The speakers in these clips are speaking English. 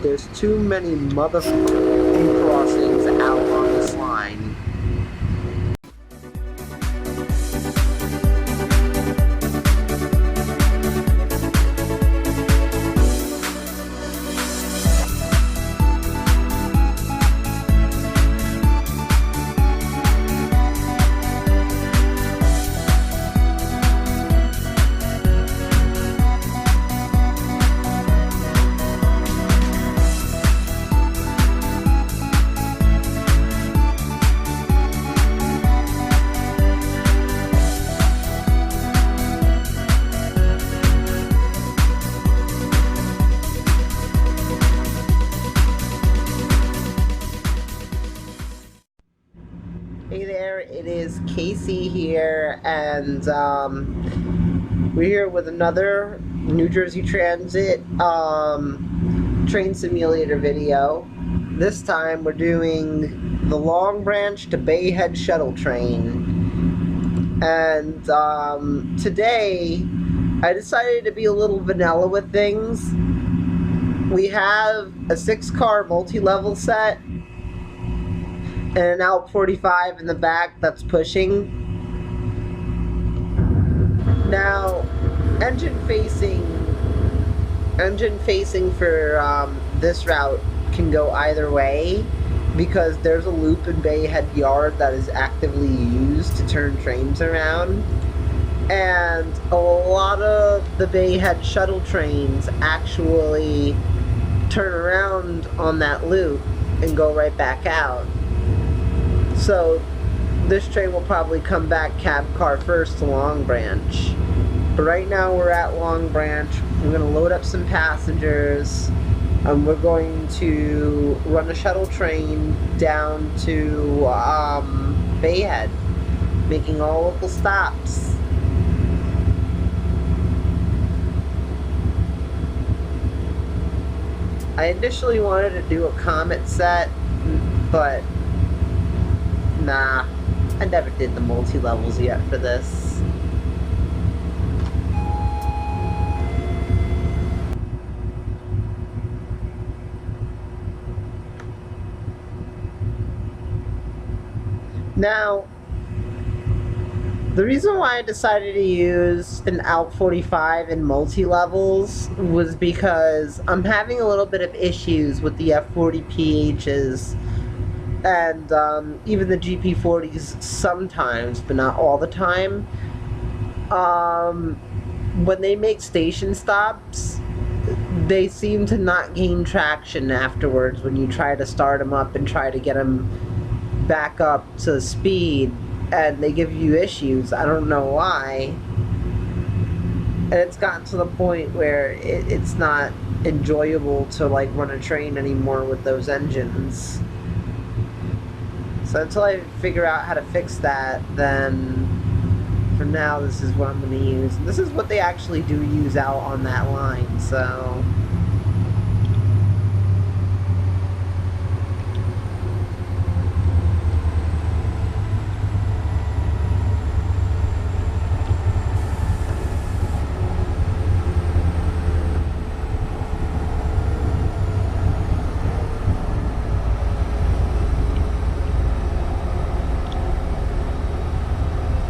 there's too many motherfucking crossings out on this line. Hey there, it is Casey here, and we're here with another New Jersey Transit train simulator video. This time we're doing the Long Branch to Bay Head Shuttle train. And today I decided to be a little vanilla with things. We have a 6-car multi-level set and an ALP-45 in the back that's pushing. Now, engine facing for this route can go either way, because there's a loop in Bay Head Yard that is actively used to turn trains around. And a lot of the Bay Head Shuttle trains actually turn around on that loop and go right back out. So this train will probably come back cab car first to Long Branch. But right now we're at Long Branch. We're going to load up some passengers. We're going to run a shuttle train down to Bay Head, making all local stops. I initially wanted to do a Comet set, but nah, I never did the multi-levels yet for this. Now, the reason why I decided to use an ALP-45 in multi-levels was because I'm having a little bit of issues with the F40PHs and even the GP40s sometimes, but not all the time. When they make station stops, they seem to not gain traction afterwards when you try to start them up and try to get them back up to speed, and they give you issues. I don't know why. And it's gotten to the point where it's not enjoyable to like run a train anymore with those engines. So until I figure out how to fix that, then for now this is what I'm going to use. And this is what they actually do use out on that line, so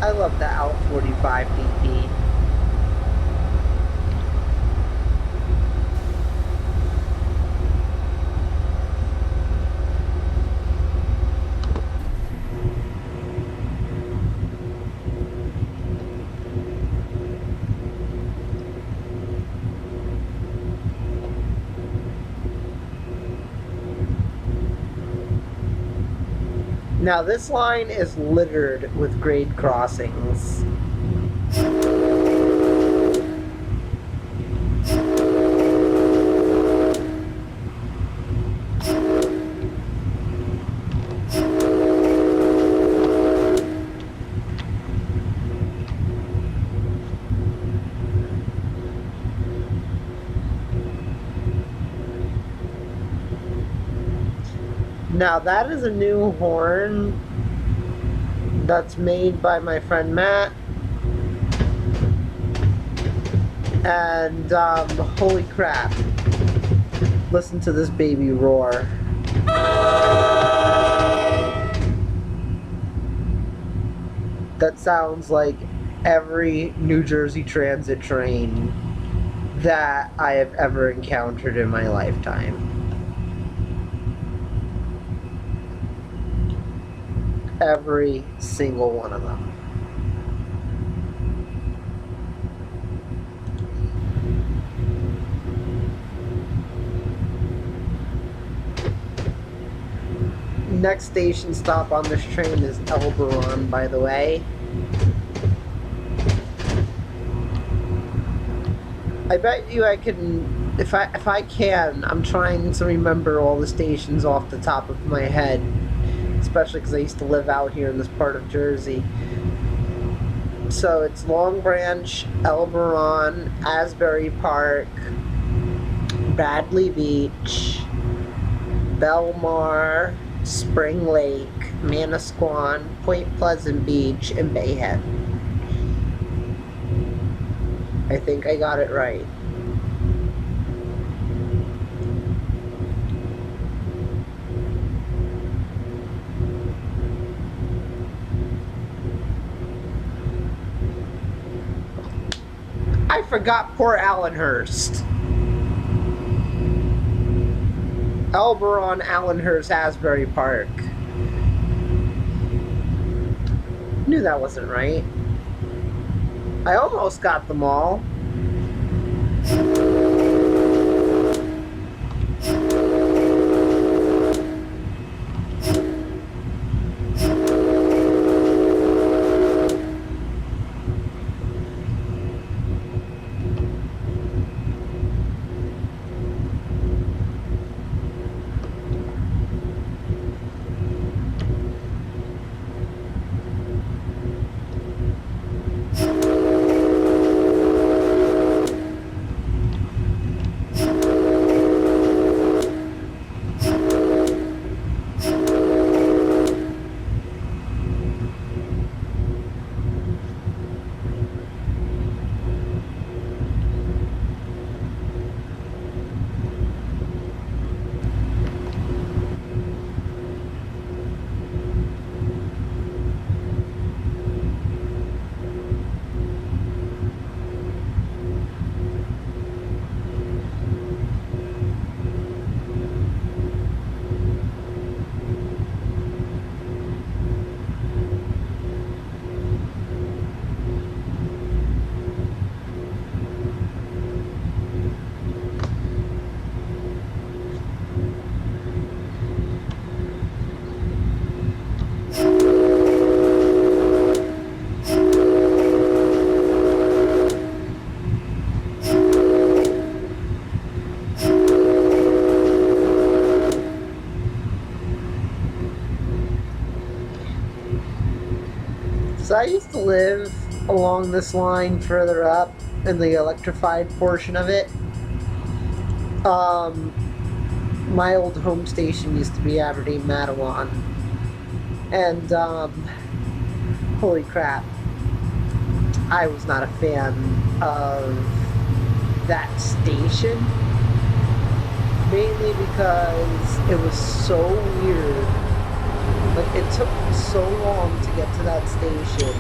I love the ALP-45DP. Now this line is littered with grade crossings. Now that is a new horn that's made by my friend Matt, and holy crap, Listen to this baby roar. That sounds like every New Jersey Transit train that I have ever encountered in my lifetime. Every single one of them. Next station stop on this train is Elberon, by the way. I bet you I can, if I can, I'm trying to remember all the stations off the top of my head, especially because I used to live out here in this part of Jersey. So it's Long Branch, Elberon, Asbury Park, Bradley Beach, Belmar, Spring Lake, Manasquan, Point Pleasant Beach, and Bay Head. I think I got it right. I forgot Port Allenhurst. Elberon, Allenhurst, Asbury Park. Knew that wasn't right. I almost got them all. So I used to live along this line further up in the electrified portion of it. My old home station used to be Aberdeen Manasquan. And, holy crap, I was not a fan of that station. Mainly because it was so weird. Like, it took so long to get to that station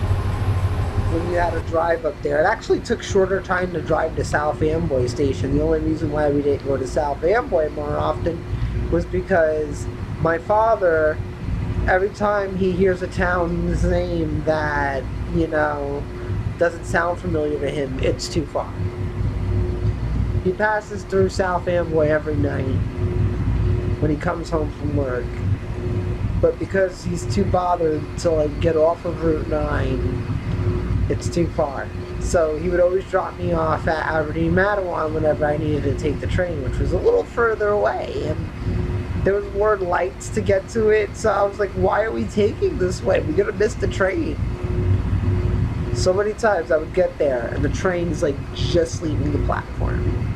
when you had to drive up there. It actually took shorter time to drive to South Amboy Station. The only reason why we didn't go to South Amboy more often was because my father, every time he hears a town's name that, you know, doesn't sound familiar to him, it's too far. He passes through South Amboy every night when he comes home from work. But because he's too bothered to, like, get off of Route 9, it's too far. So he would always drop me off at Aberdeen Manasquan whenever I needed to take the train, which was a little further away. And there was more lights to get to it, so I was like, why are we taking this way? We're gonna miss the train. So many times I would get there, and the train's, like, just leaving the platform.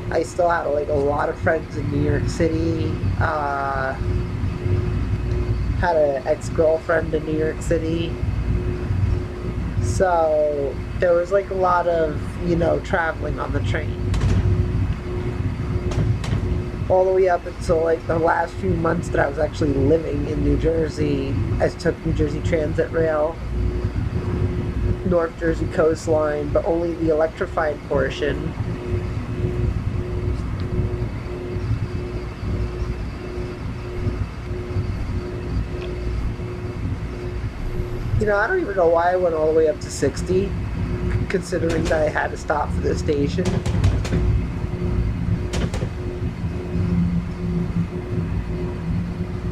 I still had, like, a lot of friends in New York City. Had an ex-girlfriend in New York City. So there was like a lot of, traveling on the train. All the way up until like the last few months that I was actually living in New Jersey. I took New Jersey Transit Rail, North Jersey Coastline, but only the electrified portion. I don't even know why I went all the way up to 60, considering that I had to stop for the station.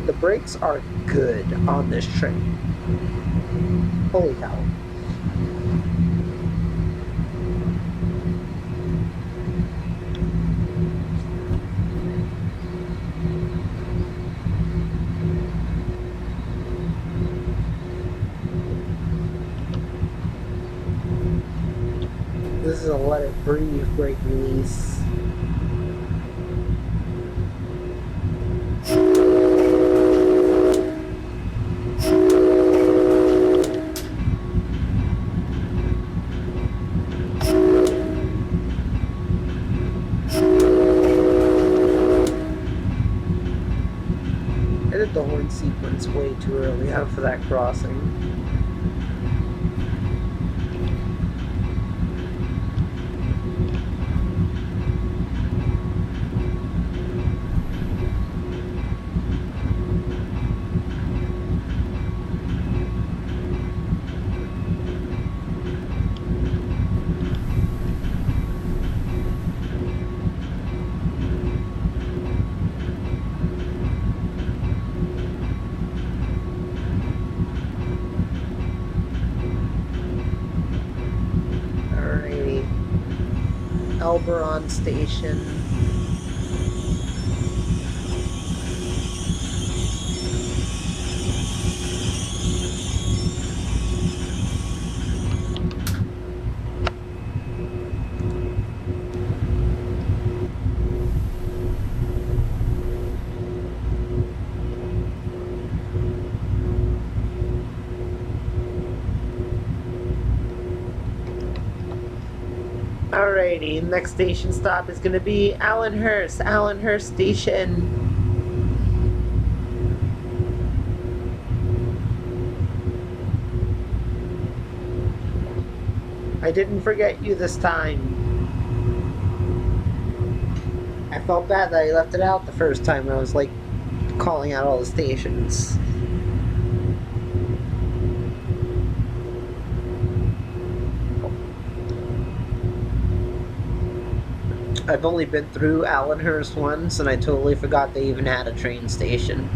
The brakes are good on this train. Holy cow. This is a let it breathe brake release. I did the horn sequence way too early out for that crossing. Elberon Station. Alrighty, next station stop is going to be Allenhurst Station. I didn't forget you this time. I felt bad that I left it out the first time when I was like calling out all the stations. I've only been through Allenhurst once, and I totally forgot they even had a train station.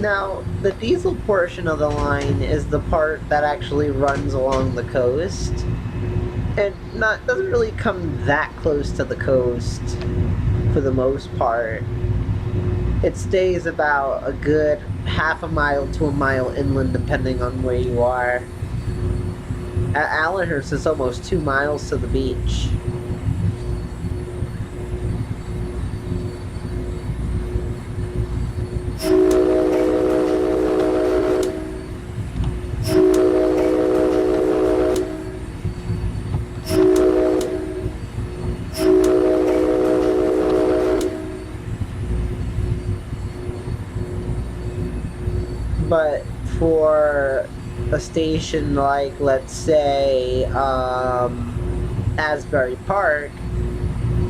Now, the diesel portion of the line is the part that actually runs along the coast, and doesn't really come that close to the coast for the most part. It stays about a good half a mile to a mile inland depending on where you are. At Allenhurst, it's almost 2 miles to the beach. But for a station like, let's say, Asbury Park,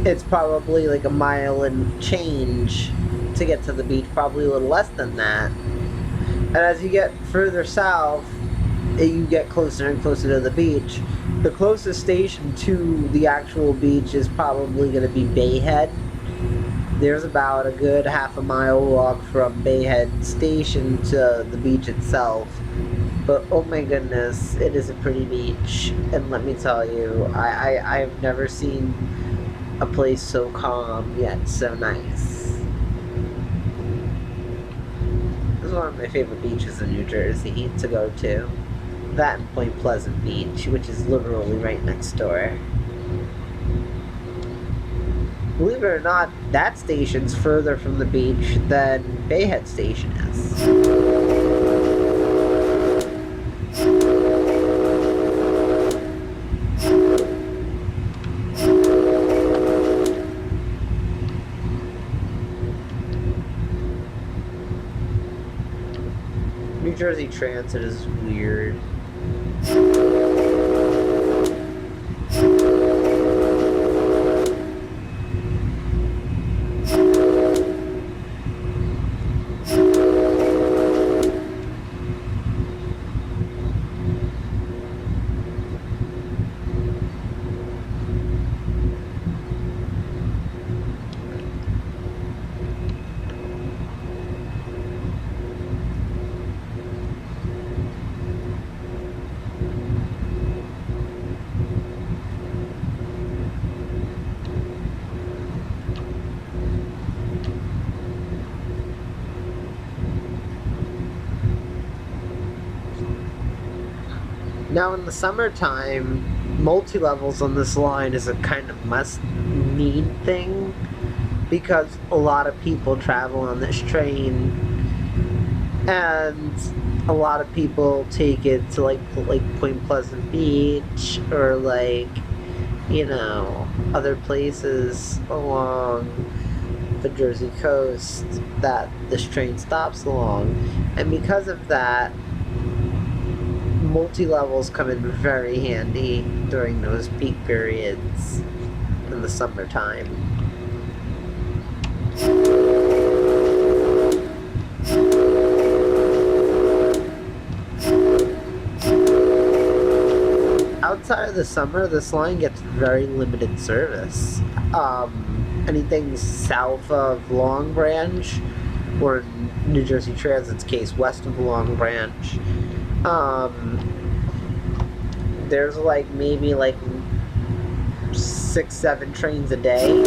it's probably like a mile and change to get to the beach, probably a little less than that. And as you get further south, you get closer and closer to the beach. The closest station to the actual beach is probably going to be Bay Head. There's about a good half a mile walk from Bay Head Station to the beach itself. But oh my goodness, it is a pretty beach. And let me tell you, I've never seen a place so calm yet so nice. This is one of my favorite beaches in New Jersey to go to. That and Point Pleasant Beach, which is literally right next door. Believe it or not, that station's further from the beach than Bay Head Station is. New Jersey Transit is weird. Now in the summertime, multi-levels on this line is a kind of must-need thing because a lot of people travel on this train and a lot of people take it to like Point Pleasant Beach or like, you know, other places along the Jersey coast that this train stops along. And because of that, multi-levels come in very handy during those peak periods in the summertime. Outside of the summer, this line gets very limited service. Anything south of Long Branch, or in New Jersey Transit's case, west of Long Branch, there's like maybe like 6-7 trains a day. In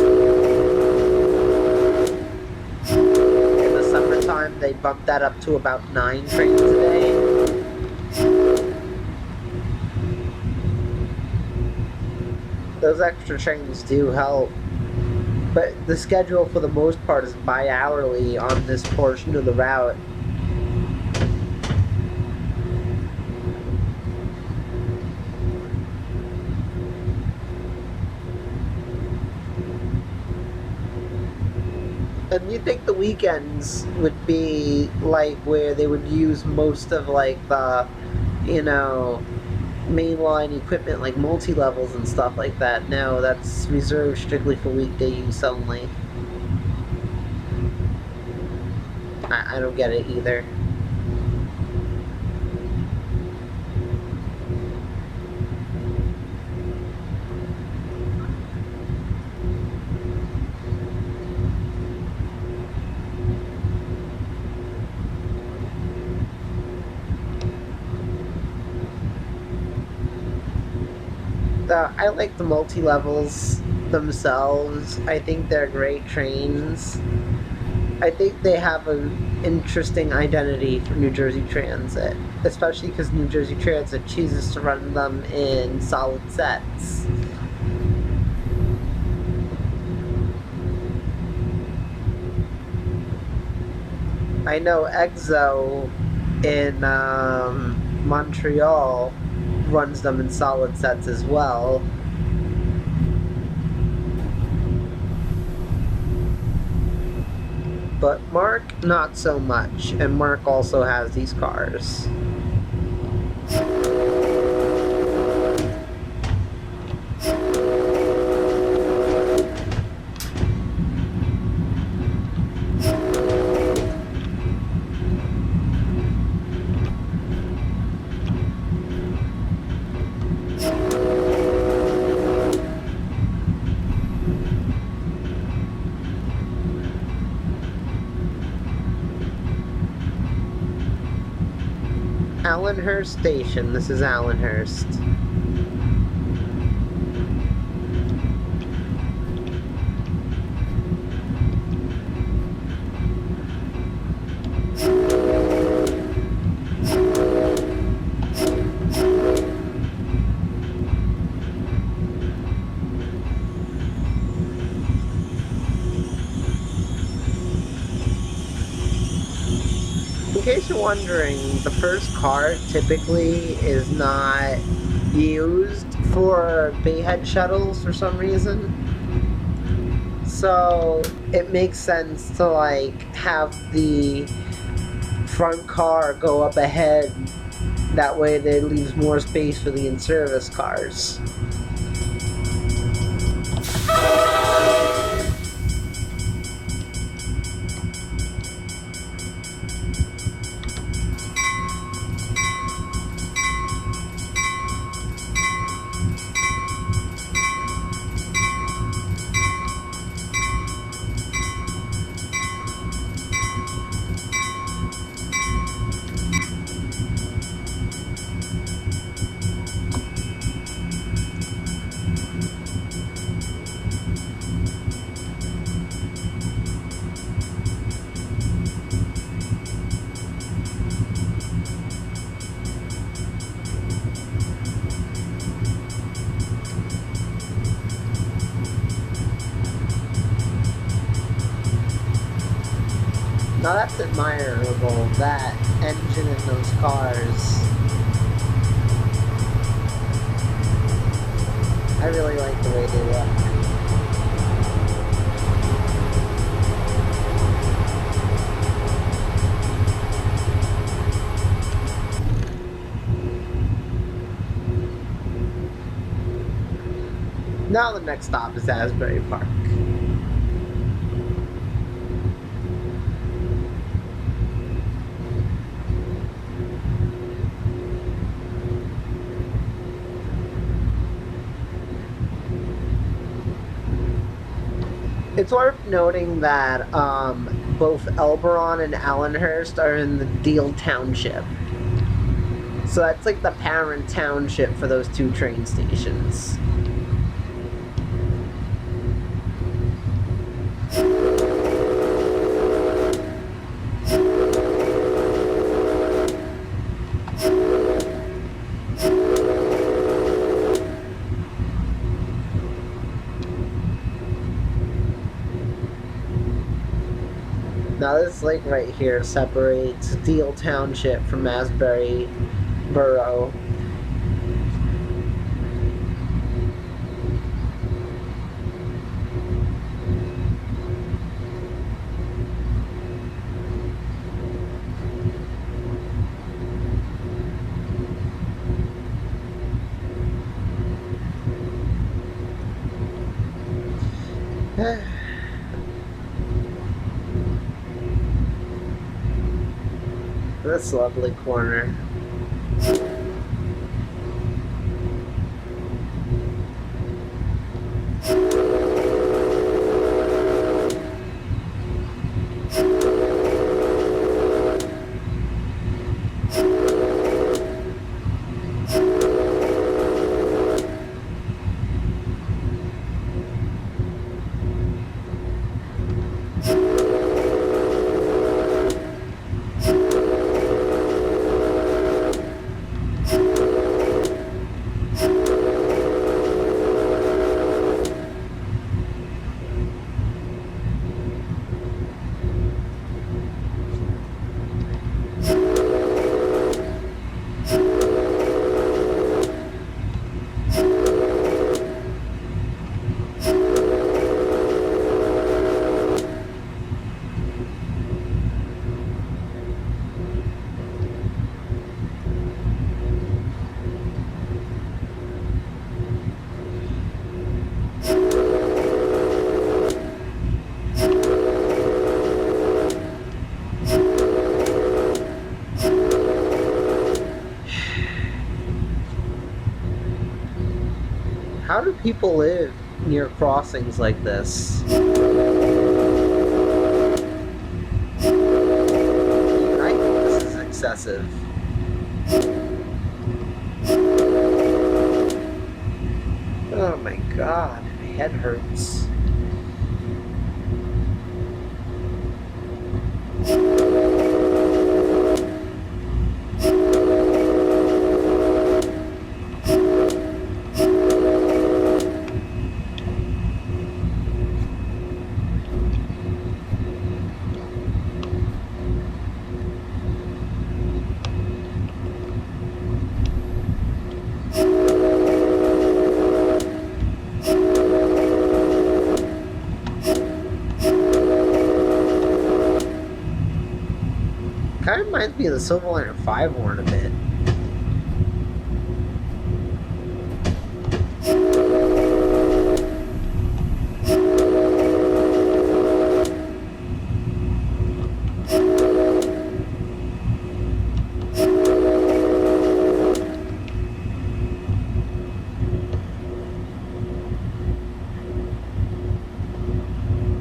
the summertime, they bump that up to about 9 trains a day. Those extra trains do help, but the schedule for the most part is bi-hourly on this portion of the route. And you think the weekends would be like where they would use most of like the, you know, mainline equipment like multi-levels and stuff like that. No, that's reserved strictly for weekday use only. I don't get it either. I like the multi-levels themselves. I think they're great trains. I think they have an interesting identity for New Jersey Transit, especially because New Jersey Transit chooses to run them in solid sets. I know EXO in Montreal runs them in solid sets as well. But Mark, not so much. And Mark also has these cars. Allenhurst Station. This is Allenhurst. In case you're wondering, the first car typically is not used for Bay Head shuttles for some reason. So it makes sense to like have the front car go up ahead. That way it leaves more space for the in-service cars. Now that's admirable, that engine in those cars. I really like the way they look. Now the next stop is Asbury Park. It's worth noting that both Elberon and Allenhurst are in the Deal Township. So that's like the parent township for those two train stations. Now this lake right here separates Deal Township from Asbury Borough. This lovely corner. How do people live near crossings like this? I think this is excessive. Oh my god, my head hurts. Kind of reminds me of the Silverliner 5 horn a bit.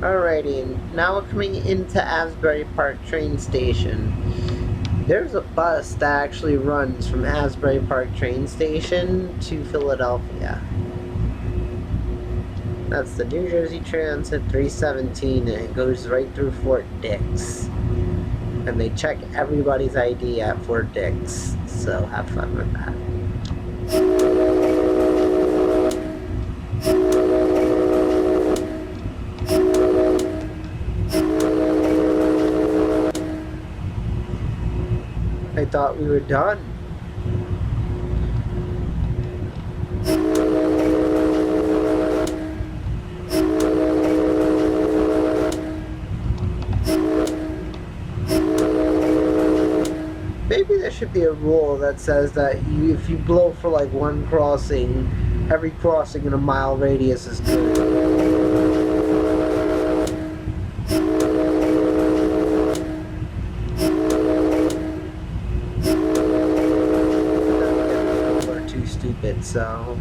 Alrighty, and now we're coming into Asbury Park train station. There's a bus that actually runs from Asbury Park train station to Philadelphia. That's the New Jersey Transit 317, and it goes right through Fort Dix. And they check everybody's ID at Fort Dix, so have fun with that. I thought we were done. Maybe there should be a rule that says that if you blow for like one crossing, every crossing in a mile radius is good. So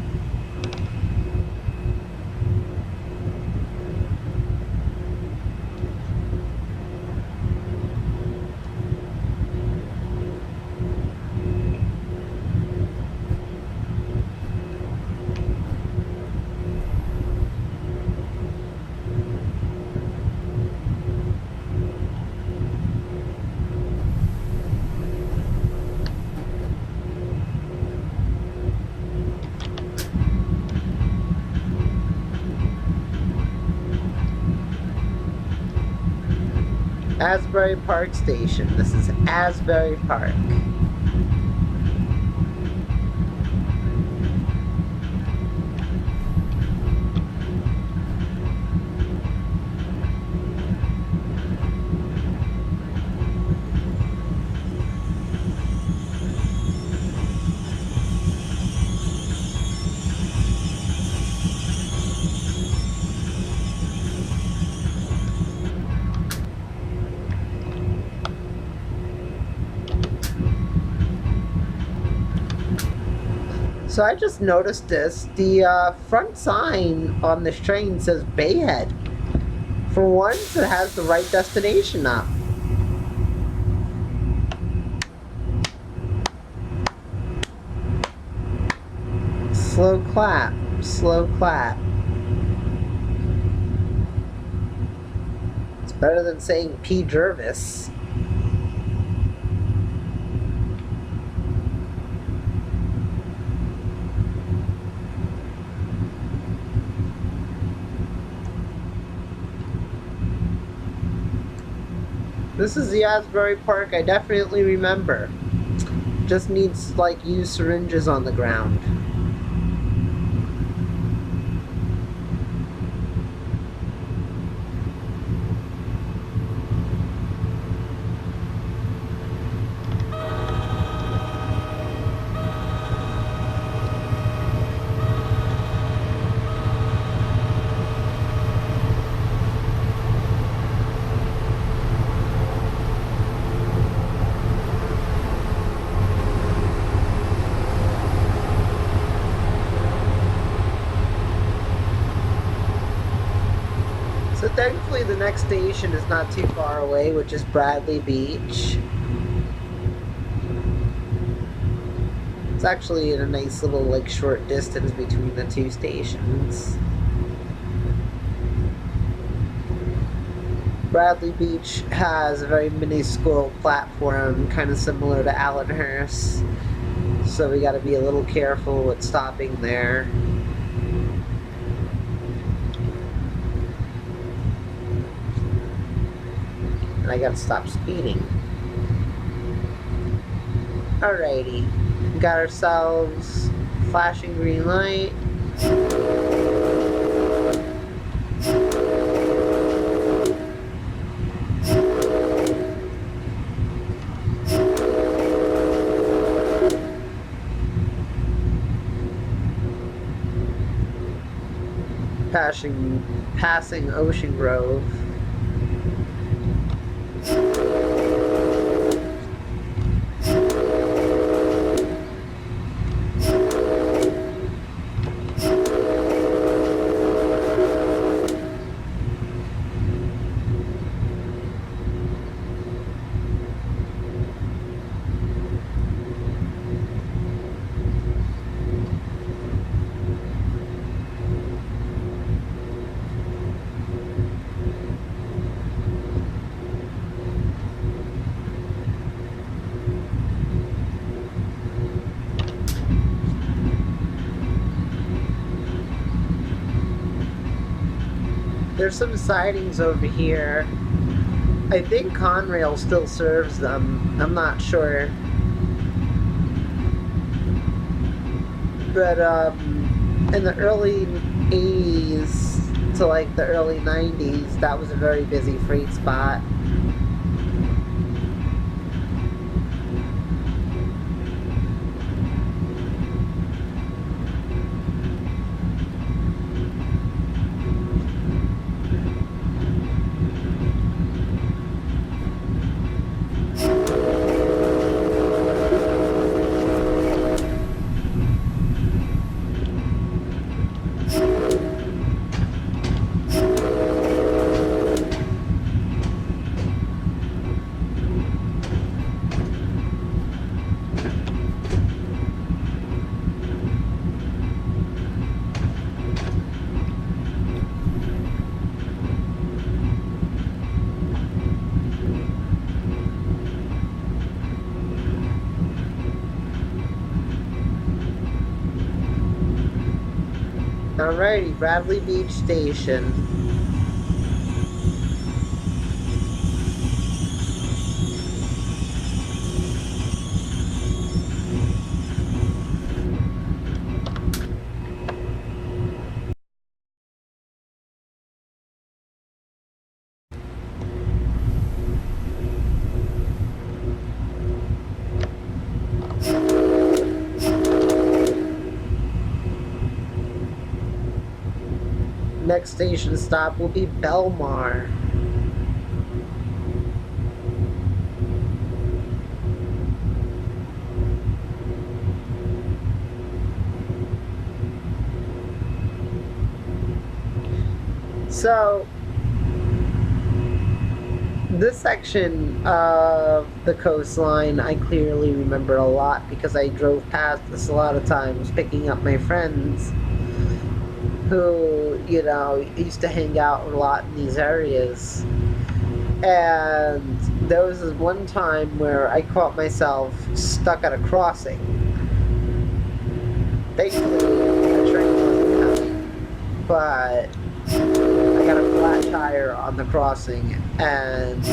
Asbury Park Station. This is Asbury Park. So I just noticed this. The front sign on this train says Bay Head. For once, it has the right destination up. Slow clap. Slow clap. It's better than saying P. Jervis. This is the Asbury Park I definitely remember. Just needs, like, used syringes on the ground. So thankfully the next station is not too far away, which is Bradley Beach. It's actually in a nice little, like, short distance between the two stations. Bradley Beach has a very minuscule platform, kind of similar to Allenhurst, so we got to be a little careful with stopping there. And I gotta stop speeding. Alrighty, we got ourselves flashing green light. Passing Ocean Grove. There's some sidings over here. I think Conrail still serves them. I'm not sure. But in the early 80s to like the early 90s, that was a very busy freight spot. Alrighty, Bradley Beach Station. Next station stop will be Belmar. So, this section of the coastline I clearly remember a lot because I drove past this a lot of times picking up my friends who, you know, used to hang out a lot in these areas. And there was this one time where I caught myself stuck at a crossing. Thankfully, a train wasn't coming, but I got a flat tire on the crossing, and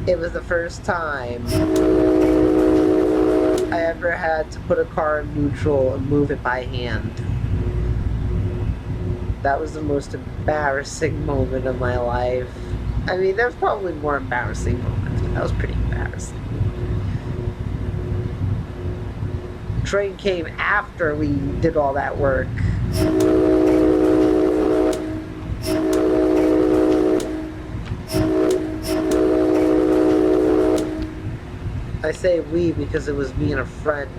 it was the first time I ever had to put a car in neutral and move it by hand. That was the most embarrassing moment of my life. I mean, there's probably more embarrassing moments, but that was pretty embarrassing. Train came after we did all that work. I say we because it was me and a friend.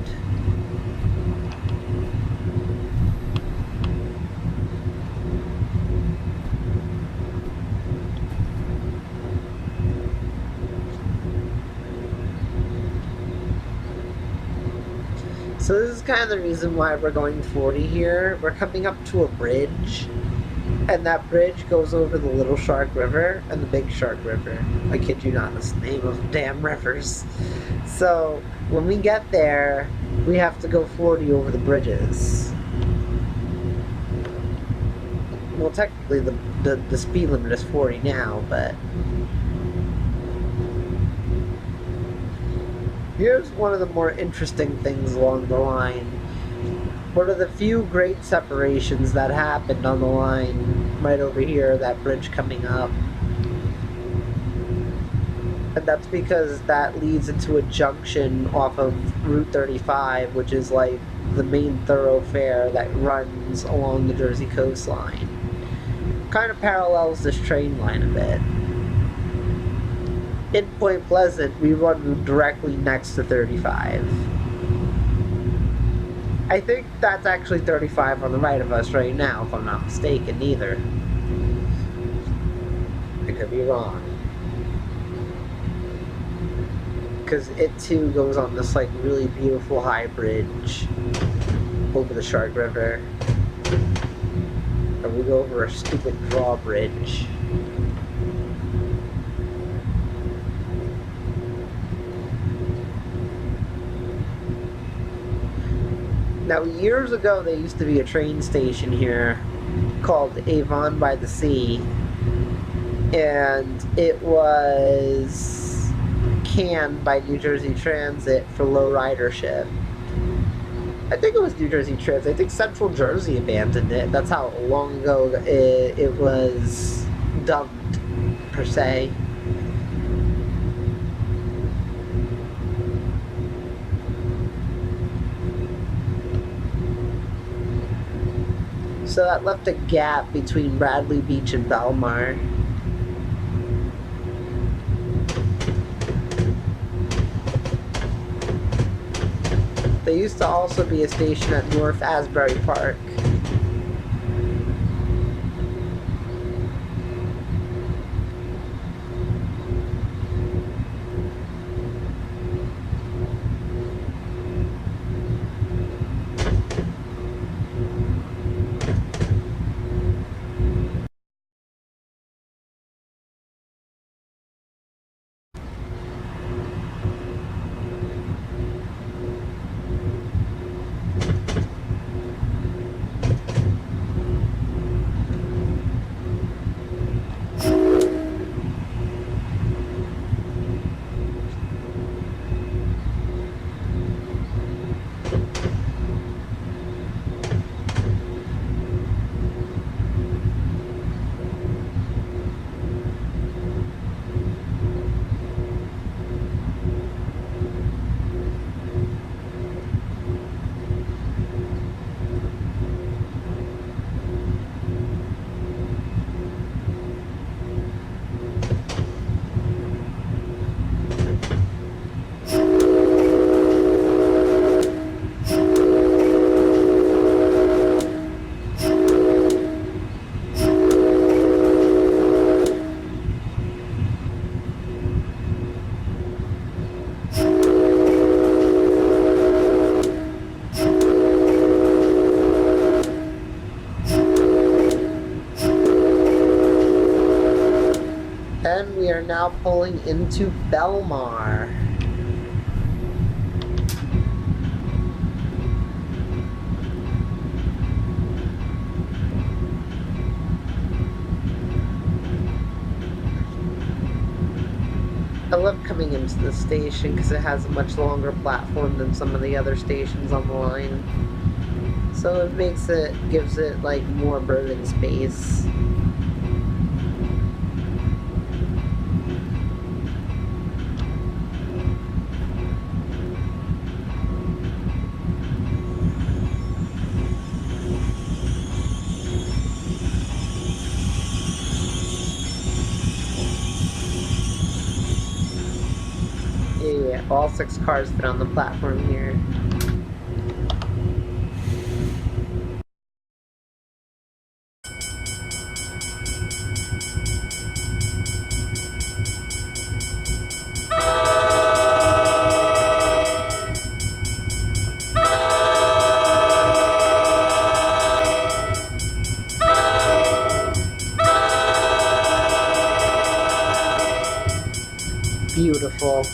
So this is kind of the reason why we're going 40 here. We're coming up to a bridge, and that bridge goes over the Little Shark River and the Big Shark River. I kid you not, that's the name of damn rivers. So when we get there, we have to go 40 over the bridges. Well, technically the speed limit is 40 now, but here's one of the more interesting things along the line. One of the few great separations that happened on the line right over here, that bridge coming up. And that's because that leads into a junction off of Route 35, which is like the main thoroughfare that runs along the Jersey coastline. Kind of parallels this train line a bit. In Point Pleasant, we run directly next to 35. I think that's actually 35 on the right of us right now, if I'm not mistaken, either. I could be wrong. Because it too goes on this like really beautiful high bridge over the Shark River. And we go over a stupid drawbridge. Now, years ago, there used to be a train station here called Avon by the Sea, and it was canned by New Jersey Transit for low ridership. I think it was New Jersey Transit. I think Central Jersey abandoned it. That's how long ago it was dumped, per se. So that left a gap between Bradley Beach and Belmar. There used to also be a station at North Asbury Park. And we are now pulling into Belmar. I love coming into the station because it has a much longer platform than some of the other stations on the line. So it gives it like more berthing space. Yeah, all 6 cars fit on the platform here. Beautiful.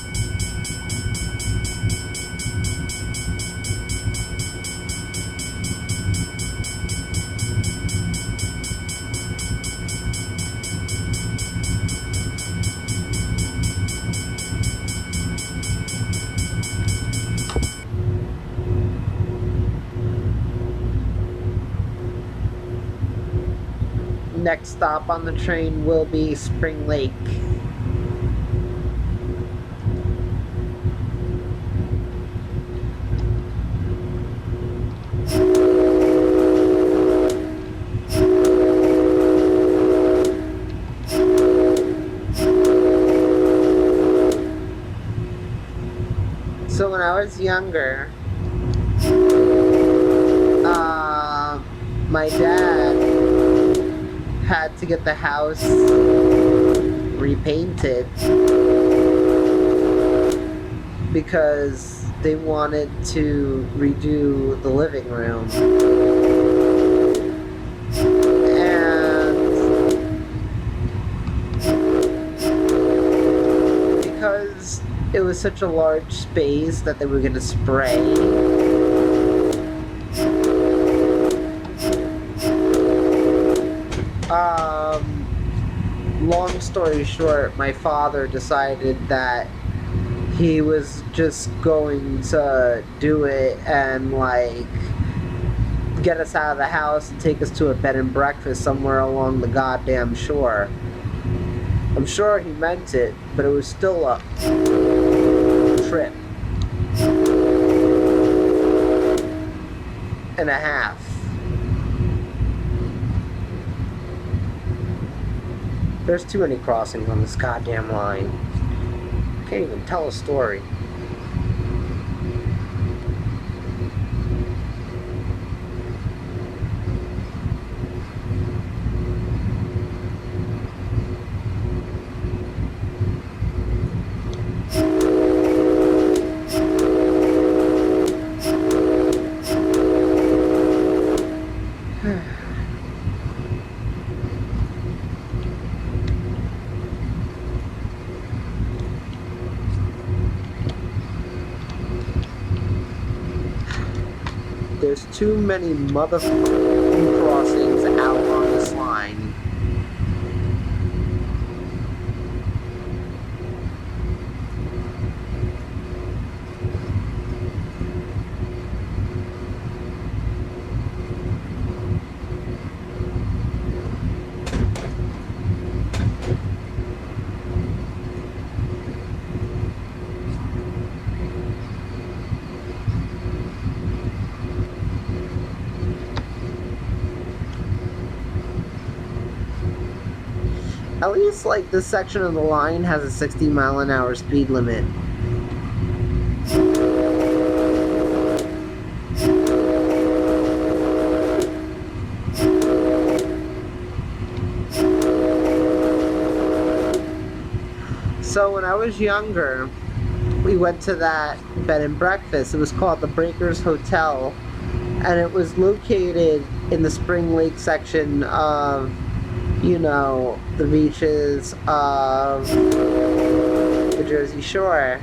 Next stop on the train will be Spring Lake. So when I was younger, my dad had to get the house repainted because they wanted to redo the living room. And because it was such a large space that they were going to spray, long story short, my father decided that he was just going to do it and like get us out of the house and take us to a bed and breakfast somewhere along the goddamn shore. I'm sure he meant it, but it was still a trip and a half. There's too many crossings on this goddamn line. Can't even tell a story. There's too many motherfucking crossings out on this line. At least, like, this section of the line has a 60-mile-an-hour speed limit. So when I was younger, we went to that bed and breakfast. It was called the Breakers Hotel, and it was located in the Spring Lake section of, you know, the beaches of the Jersey Shore.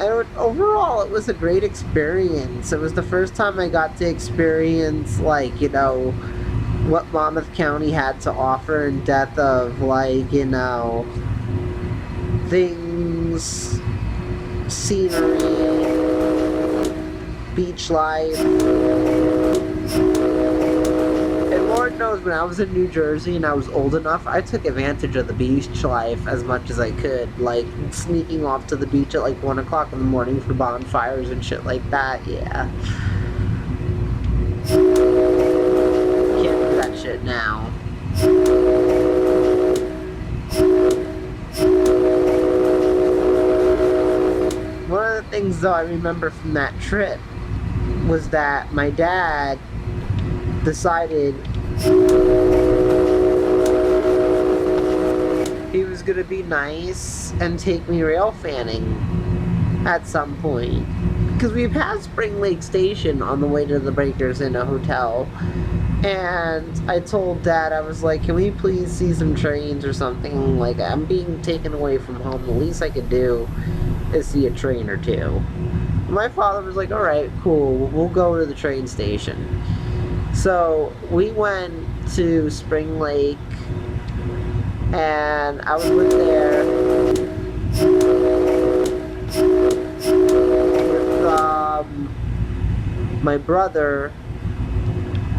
And overall, it was a great experience. It was the first time I got to experience, like, you know, what Monmouth County had to offer in depth of, like, you know, things, scenery, beach life. And Lord knows, when I was in New Jersey and I was old enough, I took advantage of the beach life as much as I could, like sneaking off to the beach at like 1 o'clock in the morning for bonfires and shit like that. Yeah, can't do that shit now. One of the things though I remember from that trip was that my dad decided he was gonna be nice and take me rail fanning at some point, because we passed Spring Lake Station on the way to the Breakers in a hotel, And I told Dad, I was like, can we please see some trains or something? Like, I'm being taken away from home. The least I could do is see a train or two. My father was like, alright, cool, we'll go to the train station. So we went to Spring Lake, and I was with there with my brother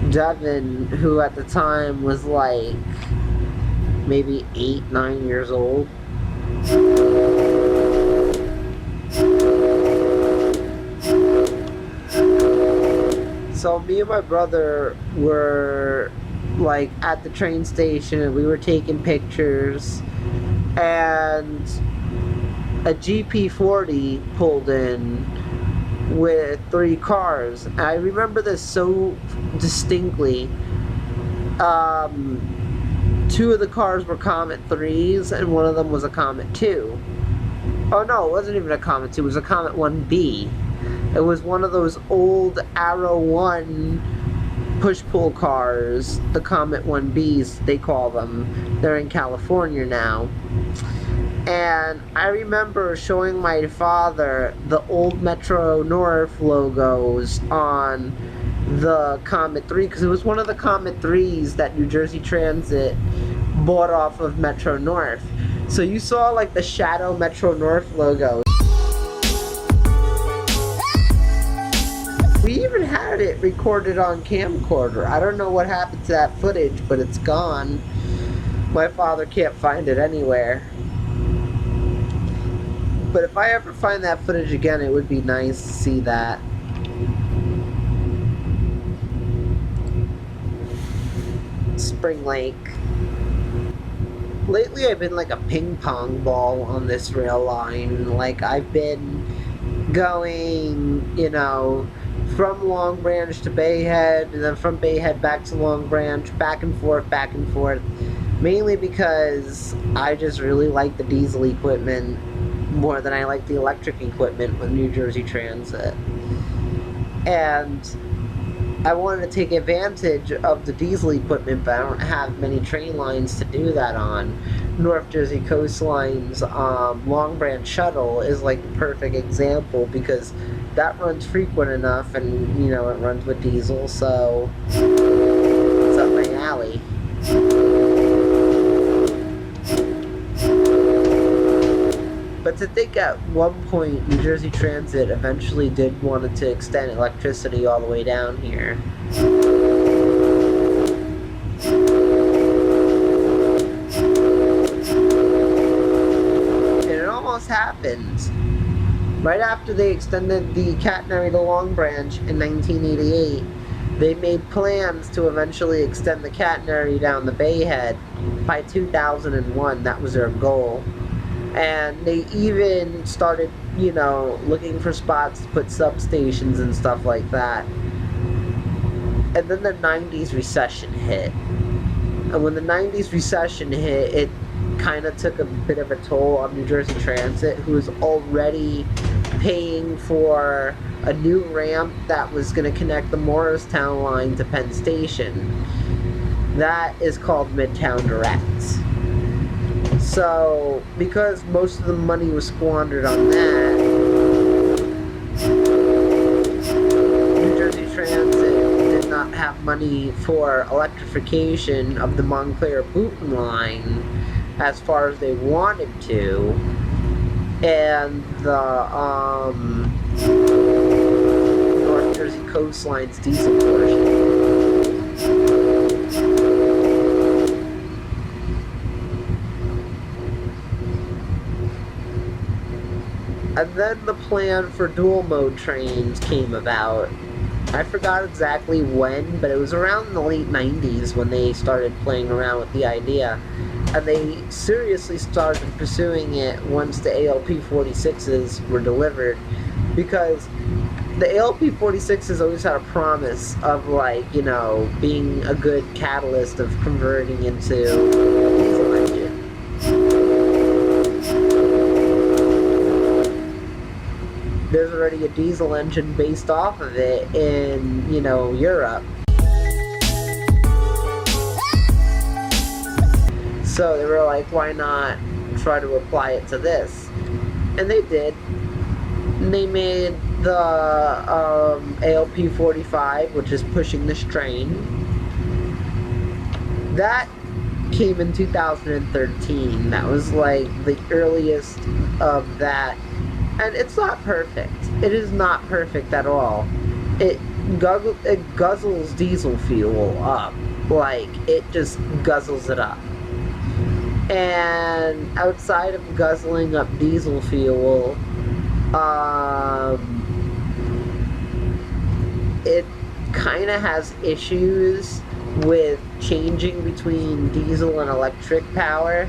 Devin, who at the time was like maybe 8, 9 years old. So me and my brother were like at the train station, and we were taking pictures, and a GP40 pulled in with 3 cars. I remember this so distinctly. 2 of the cars were Comet 3s, and one of them was a Comet 2. Oh no, it wasn't even a Comet 2, it was a Comet 1B. It was one of those old Arrow 1 push-pull cars, the Comet 1Bs, they call them. They're in California now. And I remember showing my father the old Metro North logos on the Comet 3, because it was one of the Comet 3s that New Jersey Transit bought off of Metro North. So you saw like the shadow Metro North logo. We even had it recorded on camcorder. I don't know what happened to that footage, but it's gone. My father can't find it anywhere. But if I ever find that footage again, it would be nice to see that. Spring Lake. Lately I've been like a ping pong ball on this rail line. Like, I've been going, you know, from Long Branch to Bay Head, and then from Bay Head back to Long Branch, back and forth, mainly because I just really like the diesel equipment more than I like the electric equipment with New Jersey Transit. And I wanted to take advantage of the diesel equipment, but I don't have many train lines to do that on. North Jersey Coastline's Long Branch Shuttle is like the perfect example, because that runs frequent enough, and you know, it runs with diesel, so it's up my alley. But to think at one point New Jersey Transit eventually did want to extend electricity all the way down here. And it almost happened. Right after they extended the catenary to Long Branch in 1988, they made plans to eventually extend the catenary down the Bay Head by 2001. That was their goal. And they even started, you know, looking for spots to put substations and stuff like that. And then the 90s recession hit. And when the 90s recession hit, it kind of took a bit of a toll on New Jersey Transit, who was already paying for a new ramp that was going to connect the Morristown line to Penn Station. That is called Midtown Direct. So, because most of the money was squandered on that, New Jersey Transit did not have money for electrification of the Montclair-Boonton line as far as they wanted to, and the North Jersey Coastline's diesel portion. And then the plan for dual mode trains came about. I forgot exactly when, but it was around the late 90s when they started playing around with the idea. And they seriously started pursuing it once the ALP-46s were delivered, because the ALP-46s always had a promise of, like, you know, being a good catalyst of converting into a diesel engine. There's already a diesel engine based off of it in, you know, Europe. So they were like, why not try to apply it to this? And they did. And they made the ALP-45, which is pushing this train. That came in 2013. That was like the earliest of that. And it's not perfect. It is not perfect at all. It guzzles diesel fuel up. Like, it just guzzles it up. And outside of guzzling up diesel fuel, it kind of has issues with changing between diesel and electric power.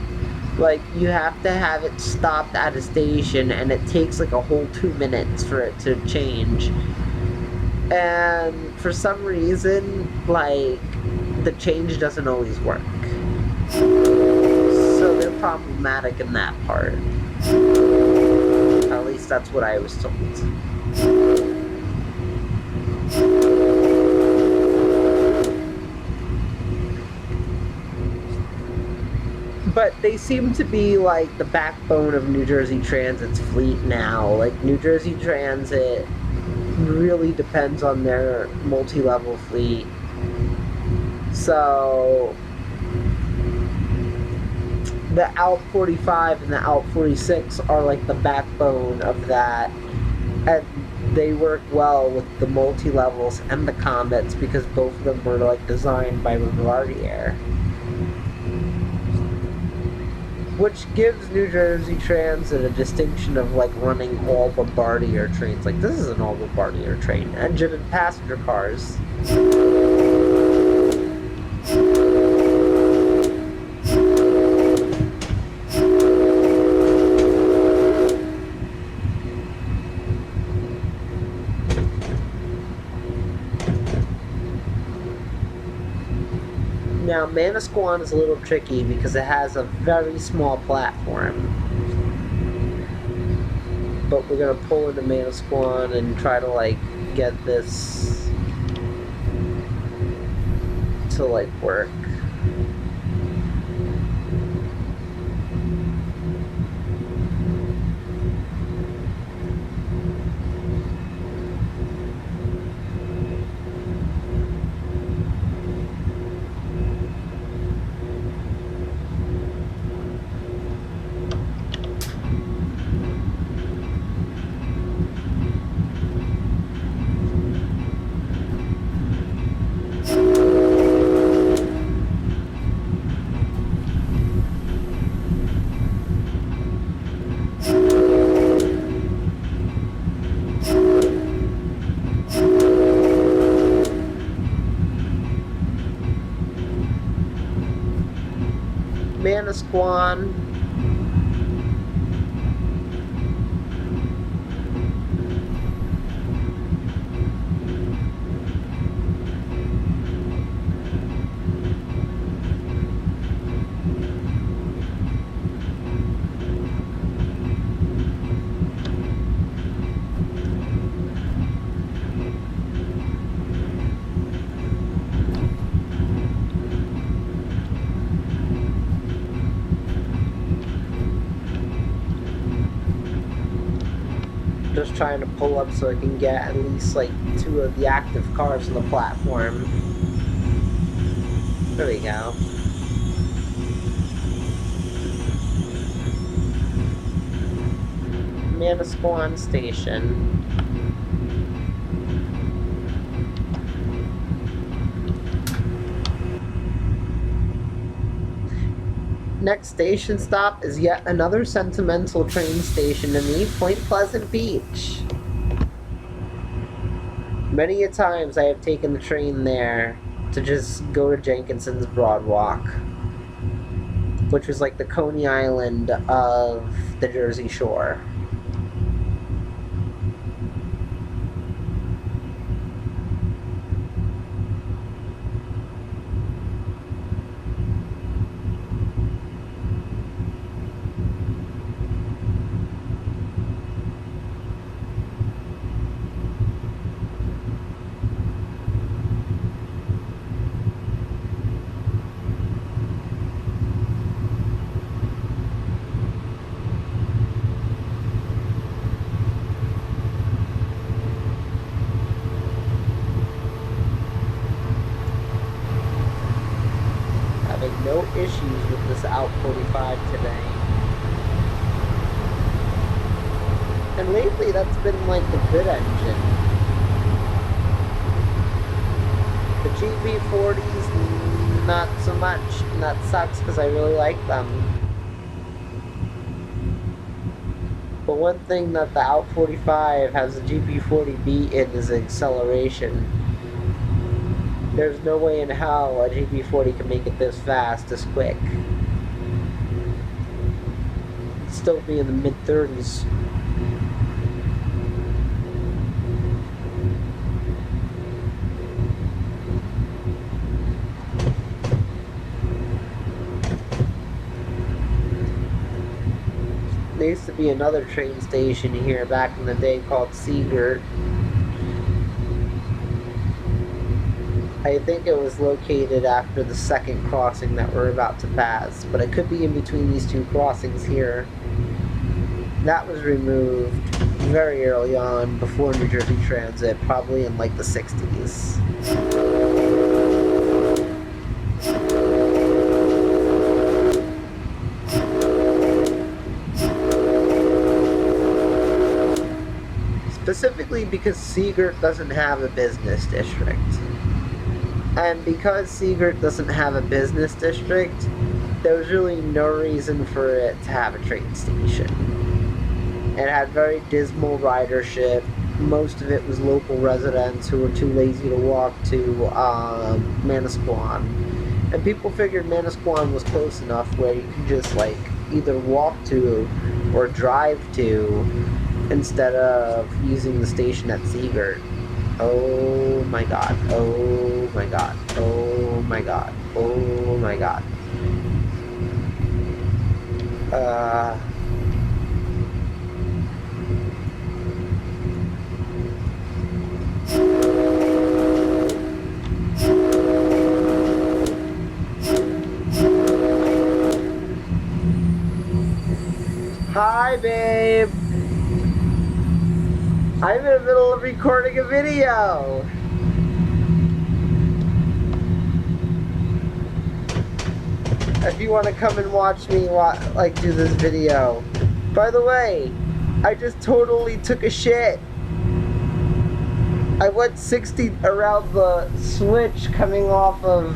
Like, you have to have it stopped at a station, and it takes like a whole 2 minutes for it to change. And for some reason, like, the change doesn't always work. So they're problematic in that part. At least that's what I was told. But they seem to be like the backbone of New Jersey Transit's fleet now. Like, New Jersey Transit really depends on their multi-level fleet. So the ALP-45 and the ALP-46 are like the backbone of that, and they work well with the multi-levels and the Comets because both of them were like designed by Bombardier, which gives New Jersey Transit a distinction of like running all Bombardier trains. Like, this is an all Bombardier train, engine and passenger cars. Now, Manasquan is a little tricky because it has a very small platform. But we're going to pull into Manasquan and try to, like, get this to, like, work. Manasquan. Just trying to pull up so I can get at least like 2 of the active cars on the platform. There we go. Manasquan Station. Next station stop is yet another sentimental train station to me, Point Pleasant Beach. Many a times I have taken the train there to just go to Jenkinson's Broad Walk, which was like the Coney Island of the Jersey Shore. no issues with this ALP-45 today. And lately that's been like the good engine. The GB40s, not so much, and that sucks because I really like them. But one thing that the ALP-45 has the GB40 in is acceleration. There's no way in hell a GB40 can make it this fast, this quick. It'd still be in the mid-30s. There used to be another train station here back in the day called Seagirt. I think it was located after the second crossing that we're about to pass, but it could be in between these two crossings here. That was removed very early on, before New Jersey Transit, probably in like the 60s. Specifically because Seagirt doesn't have a business district. And because Seagirt doesn't have a business district, there was really no reason for it to have a train station. It had very dismal ridership. Most of it was local residents who were too lazy to walk to Manasquan. And people figured Manasquan was close enough where you could just like either walk to or drive to instead of using the station at Seagirt. Oh my god, oh my god, oh my god, oh my god. Hi, babe. I'm in the middle of recording a video. If you want to come and watch me do this video. By the way, I just totally took a shit. I went 60 around the switch coming off of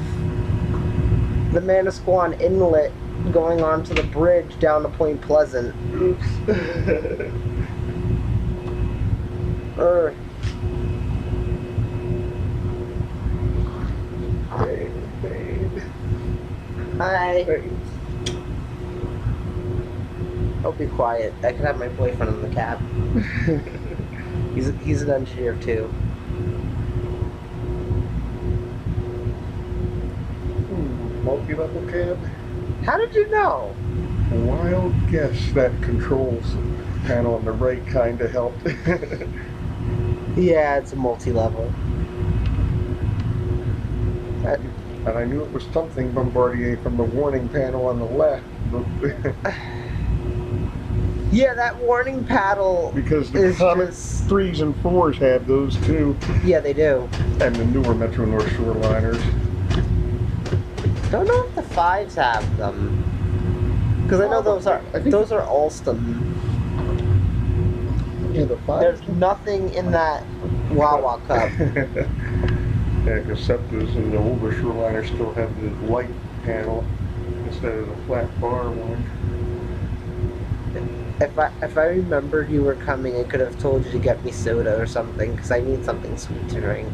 the Manasquan Inlet going onto the bridge down to Point Pleasant. Oops. Babe. Hi. Thanks. I'll be quiet. I could have my boyfriend in the cab. He's an engineer too. Multi-level cab? How did you know? Wild guess. That controls panel on the right kind of helped. Yeah, it's a multi-level. And I knew it was something Bombardier from the warning panel on the left. Yeah, that warning paddle. Because the Comet 3s and 4s have those too. Yeah, they do. And the newer Metro North Shoreliners. Don't know if the 5s have them. Because I know those are Alstom. Yeah, the 5s. There's nothing in that Wawa Cup. Yeah, because Scepters and the older Shoreliners still have the light panel instead of the flat bar one. If I remembered you were coming, I could have told you to get me soda or something, because I need something sweet to drink.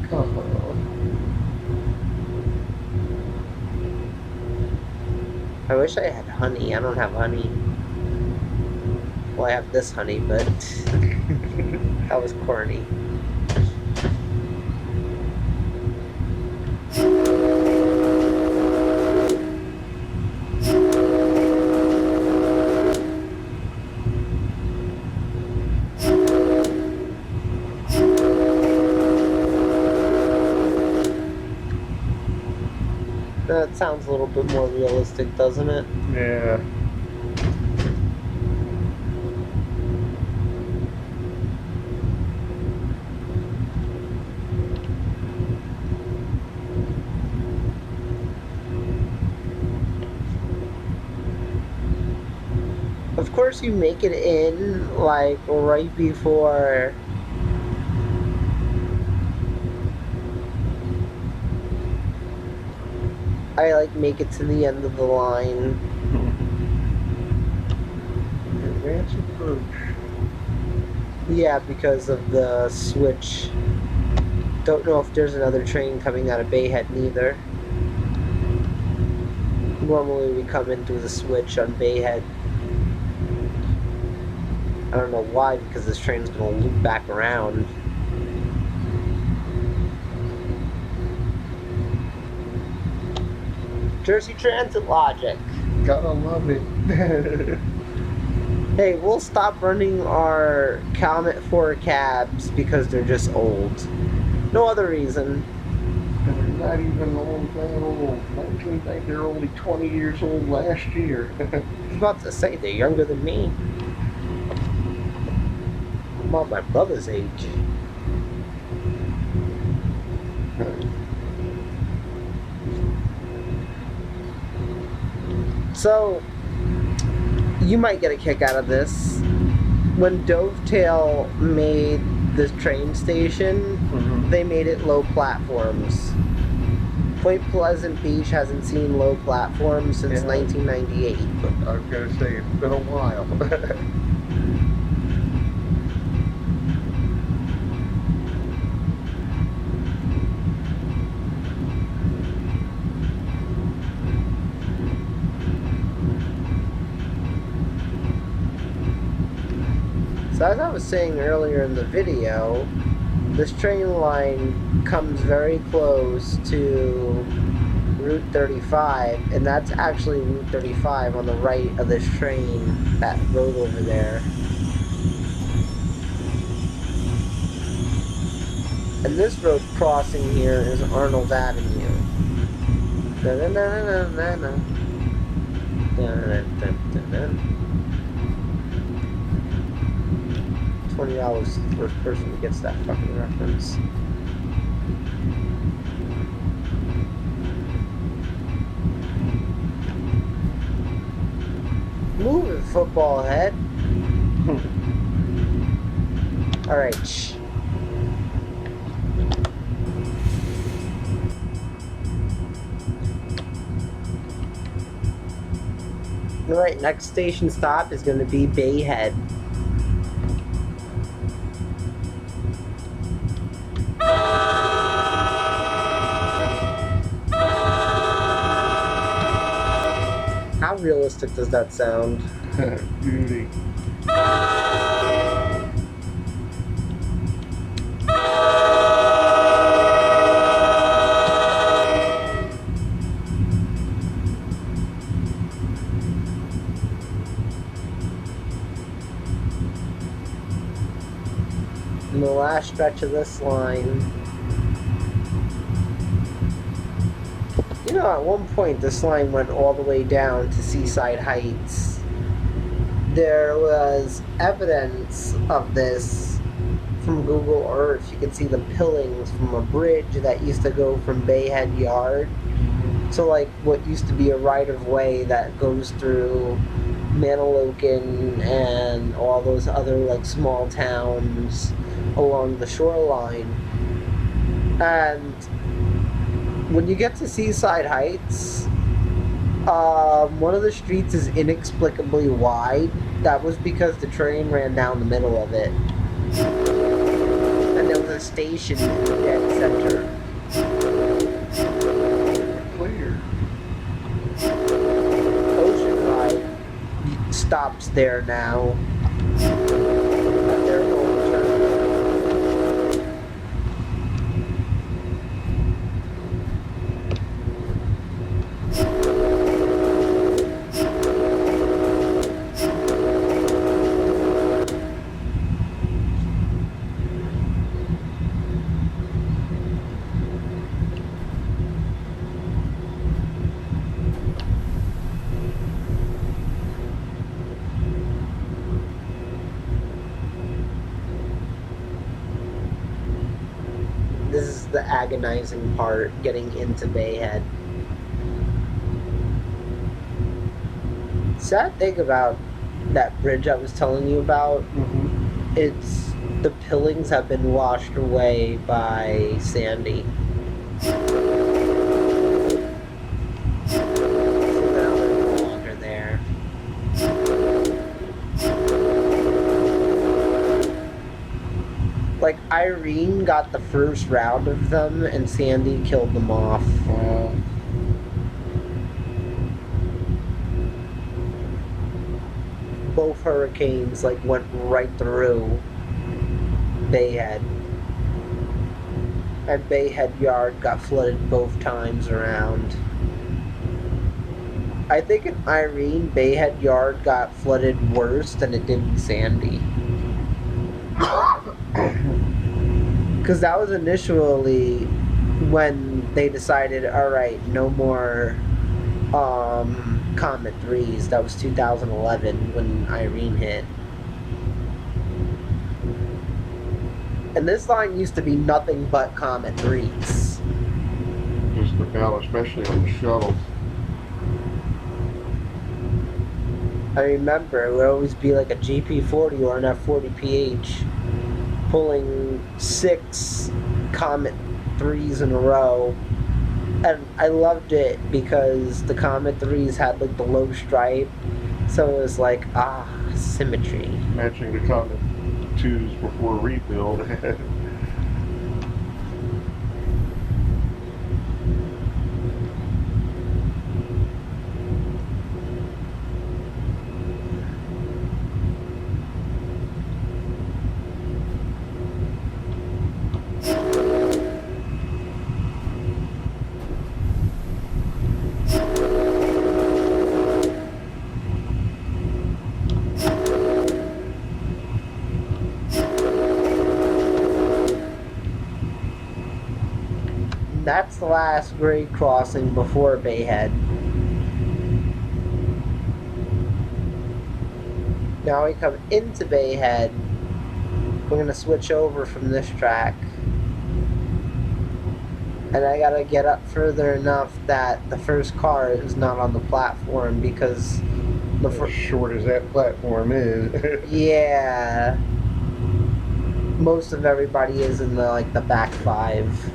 I wish I had honey. I don't have honey. Well, I have this honey, but that was corny. That sounds a little bit more realistic, doesn't it? Yeah. Of course, you make it in, like, right before... I, like, make it to the end of the line. Advance approach. Yeah, because of the switch. Don't know if there's another train coming out of Bay Head, neither. Normally we come in through the switch on Bay Head. I don't know why, because this train's gonna loop back around. Jersey Transit logic. Gotta love it. Hey, we'll stop running our Comet 4 cabs because they're just old. No other reason. And they're not even that old. I think they're only 20 years old last year. I was about to say, they're younger than me. I'm about my brother's age. So, you might get a kick out of this. When Dovetail made this train station, they made it low platforms. Point Pleasant Beach hasn't seen low platforms since 1998. I was going to say, it's been a while. So as I was saying earlier in the video, this train line comes very close to Route 35, and that's actually Route 35 on the right of this train, that road over there. And this road crossing here is Arnold Avenue. $20 the first person who gets that fucking reference. Move it, football head. Alright, shh. Alright, next station stop is going to be Bay Head. How realistic does that sound? Beauty. In the last stretch of this line, you know, at one point this line went all the way down to Seaside Heights. There was evidence of this from Google Earth. You could see the pillings from a bridge that used to go from Bay Head Yard to like what used to be a right-of-way that goes through Manalocan and all those other like small towns along the shoreline. And when you get to Seaside Heights, one of the streets is inexplicably wide. That was because the train ran down the middle of it. And there was a station in the dead center. Clear. Ocean Ride stops there now. At their home terminal. This is the agonizing part, getting into Bay Head. Sad thing about that bridge I was telling you about, Mm-hmm. it's the pillings have been washed away by Sandy. So now they're no longer there. Like, Irene got the first round of them, and Sandy killed them off. Both hurricanes, like, went right through Bay Head. And Bay Head Yard got flooded both times around. I think in Irene, Bay Head Yard got flooded worse than it did in Sandy. Because that was initially when they decided, all right, no more Comet 3s. That was 2011 when Irene hit. And this line used to be nothing but Comet 3s. Just about, especially on the shuttles. I remember it would always be like a GP40 or an F40PH pulling 6 Comet 3s in a row. And I loved it because the Comet 3s had like the low stripe. So it was like, symmetry. Matching the Comet 2s before rebuild. That's the last grade crossing before Bay Head. Now we come into Bay Head. We're going to switch over from this track. And I got to get up further enough that the first car is not on the platform because As short as that platform is. yeah. Most of everybody is in the back 5.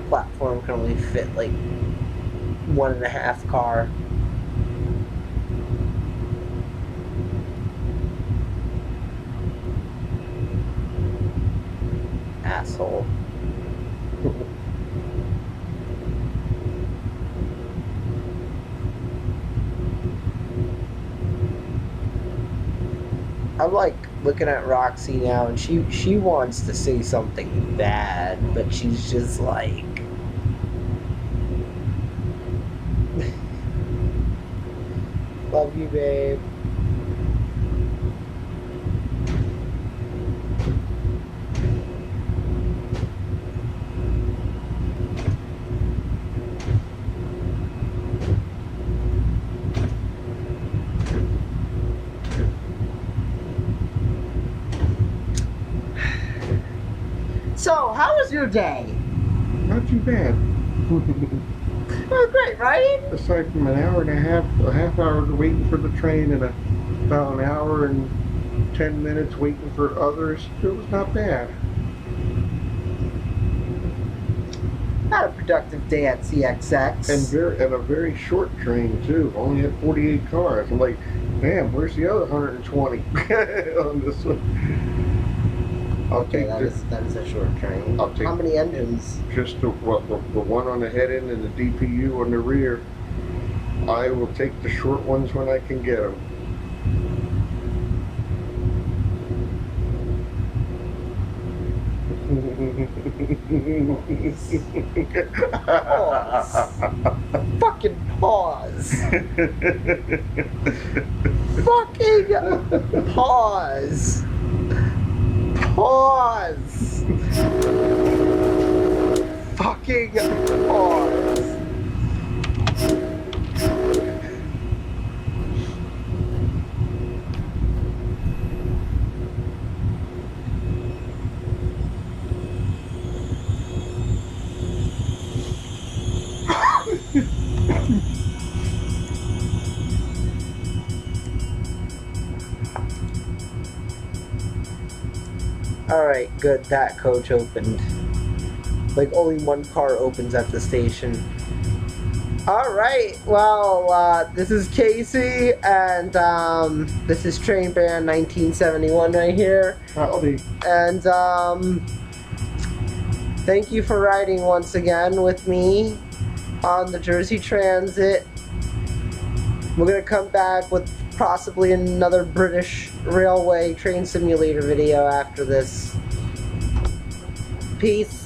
Platform can only fit like 1.5 car. Asshole. I'm like looking at Roxy now, and she wants to say something bad, but she's just like, love you, babe. So, how was your day? Not too bad. Oh, great, right? Aside from an hour and a half hour waiting for the train and about an hour and 10 minutes waiting for others, it was not bad. Had a productive day at CXX. And a very short train too. Only had 48 cars. I'm like, damn, where's the other 120 on this one? Okay, that is a short train. How many engines? Just the one on the head end and the DPU on the rear. I will take the short ones when I can get them. Pause. Fucking pause. Fucking pause. Pause. Fucking pause. Alright, good. That coach opened. Like, only one car opens at the station. Alright, well, this is Casey, and this is Train Band 1971 right here. Howdy. And thank you for riding once again with me on the Jersey Transit. We're going to come back with possibly another British Railway train simulator video after this. Peace.